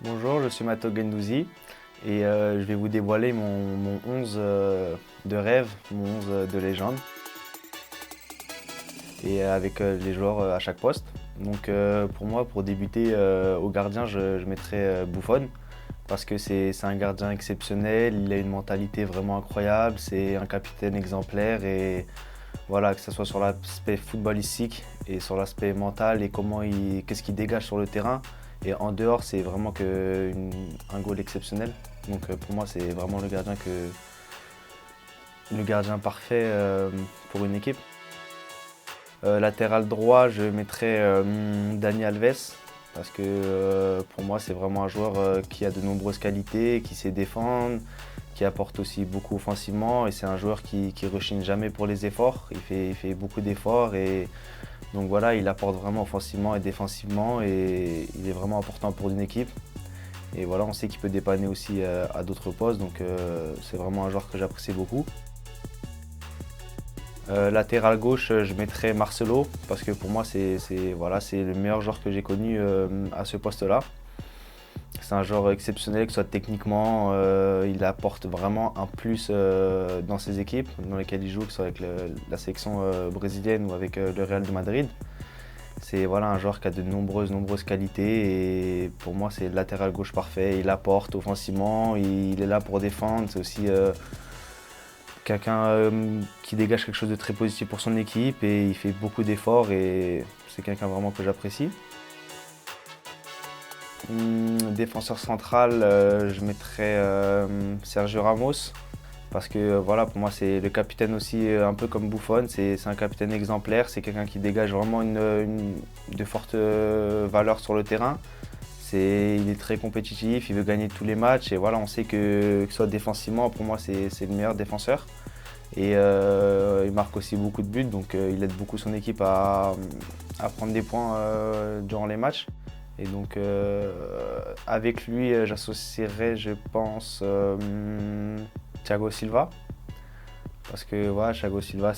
Bonjour, je suis Mato Gendouzi et je vais vous dévoiler mon 11 de rêve, mon 11 de légende et avec les joueurs à chaque poste. Donc pour moi, pour débuter au gardien, je mettrais Buffon parce que c'est un gardien exceptionnel, il a une mentalité vraiment incroyable, c'est un capitaine exemplaire et voilà, que ce soit sur l'aspect footballistique et sur l'aspect mental et qu'est-ce qu'il dégage sur le terrain. Et en dehors, c'est vraiment un goal exceptionnel. Donc pour moi, c'est vraiment le gardien parfait pour une équipe. Latéral droit, je mettrais Dani Alves parce que pour moi, c'est vraiment un joueur qui a de nombreuses qualités, qui sait défendre, qui apporte aussi beaucoup offensivement et c'est un joueur qui rechigne jamais pour les efforts. Il fait beaucoup d'efforts et donc voilà, il apporte vraiment offensivement et défensivement et il est vraiment important pour une équipe. Et voilà, on sait qu'il peut dépanner aussi à d'autres postes, donc c'est vraiment un joueur que j'apprécie beaucoup. Latéral gauche, je mettrais Marcelo parce que pour moi, voilà, c'est le meilleur joueur que j'ai connu à ce poste-là. C'est un joueur exceptionnel, que ce soit techniquement, il apporte vraiment un plus dans ses équipes dans lesquelles il joue, que ce soit avec la sélection brésilienne ou avec le Real de Madrid. C'est voilà, un joueur qui a de nombreuses qualités et pour moi c'est le latéral gauche parfait. Il apporte offensivement, il est là pour défendre. C'est aussi quelqu'un qui dégage quelque chose de très positif pour son équipe et il fait beaucoup d'efforts et c'est quelqu'un vraiment que j'apprécie. Défenseur central, je mettrais Sergio Ramos parce que voilà, pour moi c'est le capitaine aussi un peu comme Buffon, c'est un capitaine exemplaire, c'est quelqu'un qui dégage vraiment de fortes valeurs sur le terrain. Il est très compétitif, il veut gagner tous les matchs et voilà, on sait que ce soit défensivement, pour moi c'est le meilleur défenseur. Et il marque aussi beaucoup de buts, donc il aide beaucoup son équipe à prendre des points durant les matchs. Et donc avec lui, j'associerais, je pense, Thiago Silva. Parce que voilà, Thiago Silva,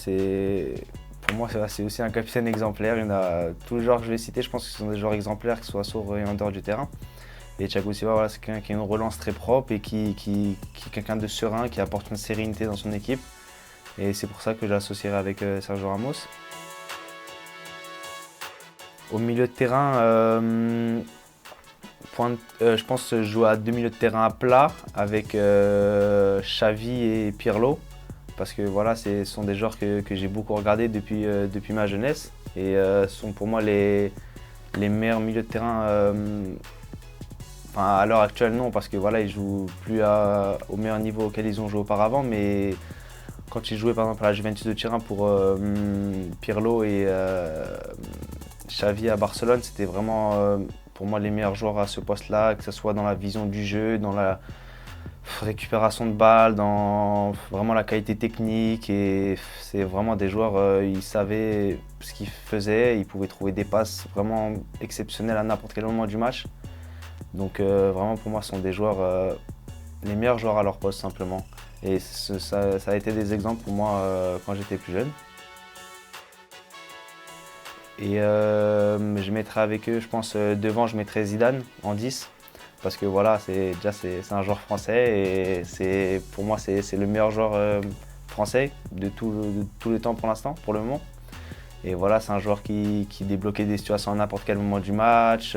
pour moi, c'est aussi un capitaine exemplaire. Il y en a tous les joueurs que je vais citer, je pense que ce sont des joueurs exemplaires, que ce soit sur et en dehors du terrain. Et Thiago Silva, voilà, c'est quelqu'un qui a une relance très propre et qui est quelqu'un de serein, qui apporte une sérénité dans son équipe. Et c'est pour ça que j'associerai avec Sergio Ramos. Au milieu de terrain, je pense que je joue à deux milieux de terrain à plat avec Xavi et Pirlo. Parce que voilà, ce sont des joueurs que j'ai beaucoup regardés depuis ma jeunesse. Et sont pour moi les meilleurs milieux de terrain. Enfin, à l'heure actuelle, non, parce que voilà, ils jouent plus au meilleur niveau auquel ils ont joué auparavant. Mais quand ils jouaient par exemple à la Juventus de Turin pour Pirlo et Xavi à Barcelone, c'était vraiment pour moi les meilleurs joueurs à ce poste-là, que ce soit dans la vision du jeu, dans la récupération de balles, dans vraiment la qualité technique. Et c'est vraiment des joueurs, ils savaient ce qu'ils faisaient, ils pouvaient trouver des passes vraiment exceptionnelles à n'importe quel moment du match. Donc vraiment pour moi, ce sont des joueurs, les meilleurs joueurs à leur poste simplement. Et ça a été des exemples pour moi quand j'étais plus jeune. Et je mettrais avec eux, je pense, devant, je mettrais Zidane en 10. Parce que voilà, c'est un joueur français et pour moi, c'est le meilleur joueur français de tous les temps pour l'instant, pour le moment. Et voilà, c'est un joueur qui débloquait des situations à n'importe quel moment du match,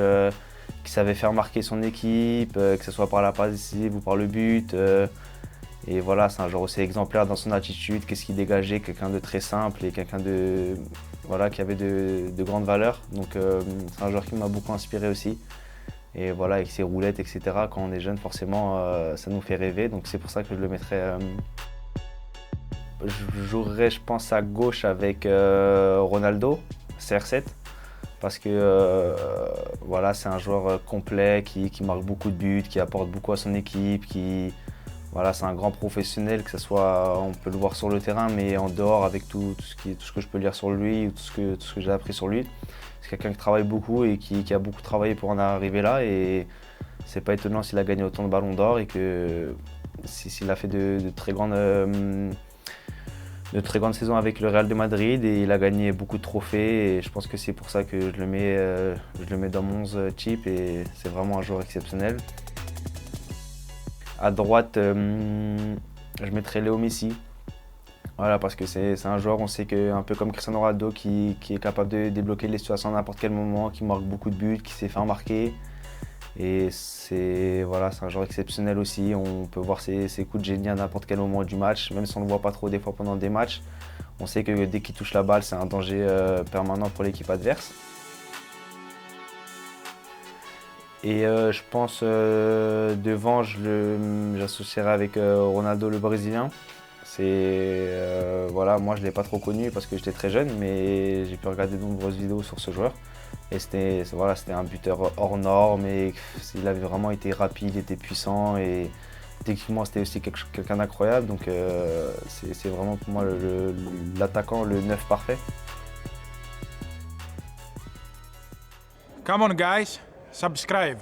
qui savait faire marquer son équipe, que ce soit par la passe décisive ou par le but. Et voilà, c'est un joueur aussi exemplaire dans son attitude, qu'est-ce qu'il dégageait, quelqu'un de très simple et quelqu'un voilà, qui avait de grandes valeurs. Donc c'est un joueur qui m'a beaucoup inspiré aussi. Et voilà, avec ses roulettes, etc., quand on est jeune, forcément, ça nous fait rêver. Donc c'est pour ça que je le mettrais. Je jouerais, je pense, à gauche avec Ronaldo, CR7. Parce que voilà, c'est un joueur complet qui marque beaucoup de buts, qui apporte beaucoup à son équipe, voilà, c'est un grand professionnel, que ce soit, on peut le voir sur le terrain, mais en dehors avec tout ce que je peux lire sur lui, ou tout ce que j'ai appris sur lui. C'est quelqu'un qui travaille beaucoup et qui a beaucoup travaillé pour en arriver là. Et c'est pas étonnant s'il a gagné autant de ballons d'or et que s'il a fait de très grandes de très grande saison avec le Real de Madrid et il a gagné beaucoup de trophées et je pense que c'est pour ça que je le mets dans mon 11 type et c'est vraiment un joueur exceptionnel. À droite, je mettrais Léo Messi. Voilà, parce que c'est un joueur, on sait que, un peu comme Cristiano Ronaldo, qui est capable de débloquer les situations à n'importe quel moment, qui marque beaucoup de buts, qui s'est fait marquer. Et voilà, c'est un joueur exceptionnel aussi. On peut voir ses coups de génie à n'importe quel moment du match, même si on ne le voit pas trop des fois pendant des matchs. On sait que dès qu'il touche la balle, c'est un danger permanent pour l'équipe adverse. Et je pense devant, j'associerai avec Ronaldo le Brésilien. Voilà, moi je ne l'ai pas trop connu parce que j'étais très jeune, mais j'ai pu regarder de nombreuses vidéos sur ce joueur. Et voilà, c'était un buteur hors norme et il avait vraiment été rapide, il était puissant et techniquement c'était aussi quelqu'un d'incroyable. Donc c'est vraiment pour moi l'attaquant, le 9 parfait. Come on guys, subscribe.